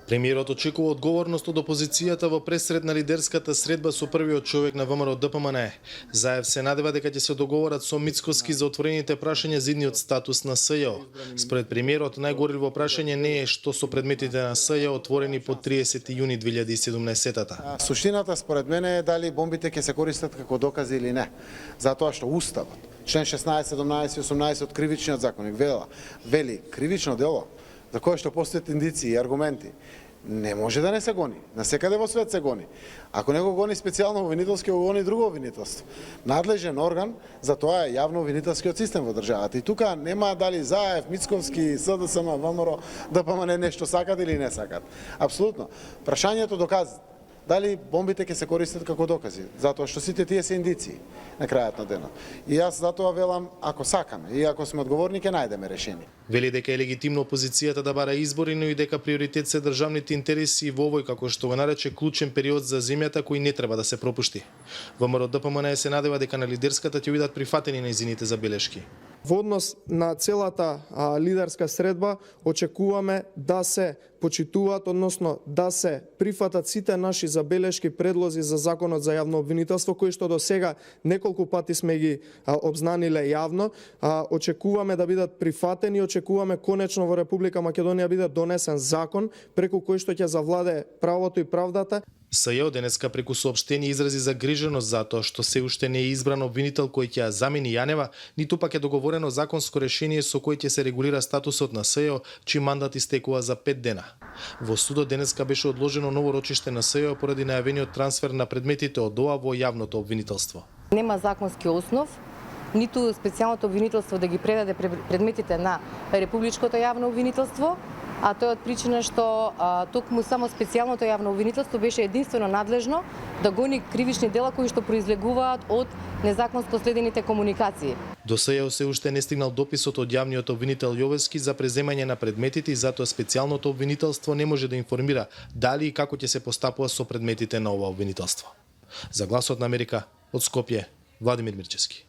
Премиерот очекува одговорност од опозицијата во пресред на лидерската средба со првиот човек на ВМРО ДПМН. Заев се надева дека ќе се договорат со Мицкоски за отворените прашања за идниот статус на СЈО. Според премиерот, најгорливо прашање не е што со предметите на СЈО отворени по 30 јуни 2017-та. Суштината според мене е дали бомбите ќе се користат како докази или не. Затоа што Уставот, член 16, 17 и 18 од Кривичниот законник вели кривично дело за кое што постојат индиции и аргументи, не може да не се гони. Насекаде во свет се гони. Ако не го гони специјално обвинителски, го гони друго обвинителство. Надлежен орган за тоа е јавно обвинителскиот систем во државата. И тука нема дали Заев, Мицковски, СДСМ, ВМРО, ДПМН нешто сакат или не сакат. Апсолутно. Прашањето докази дали бомбите ќе се користат како докази, затоа што сите тие се индиции на крајот на денот. И јас затоа велам, ако сакаме и ако сме одговорни, ќе најдеме решение. Вели дека е легитимно опозицијата да бара избори, но и дека приоритет се државните интереси во овој, како што го нарече, клучен период за земјата кој не треба да се пропушти. ВМРО ДПМН се надева дека на лидерската ќе бидат прифатени нејзините забелешки. Во однос на целата лидерска средба очекуваме да се почитуваат, односно да се прифатат сите наши забелешки, предлози за законот за јавно обвинителство, кои што до сега неколку пати сме ги обзнаниле јавно. Очекуваме да бидат прифатени, очекуваме конечно во Република Македонија биде донесен закон преку кој што ќе завладее правото и правдата. СЈО денеска преку соопштение изрази загриженост за тоа што се уште не е избран обвинител кој ќе ја замени Јанева, ниту пак е договорено законско решение со кој ќе се регулира статусот на СЈО, чиј мандат истекува за 5 дена. Во судот денеска беше одложено ново рочиште на СЈО поради најавениот трансфер на предметите од ОА во јавното обвинителство. Нема законски основ, ниту специјалното обвинителство да ги предаде предметите на Републичкото јавно обвинителство, а тоа е од причина што токму само специјалното јавно обвинителство беше единствено надлежно да гони кривични дела кои што произлегуваат од незаконско следените комуникации. До СЈО се уште не стигнал дописот од јавниот обвинител Јовевски за преземање на предметите и затоа специјалното обвинителство не може да информира дали и како ќе се постапува со предметите на ова обвинителство. За Гласот на Америка од Скопје, Владимир Мирчевски.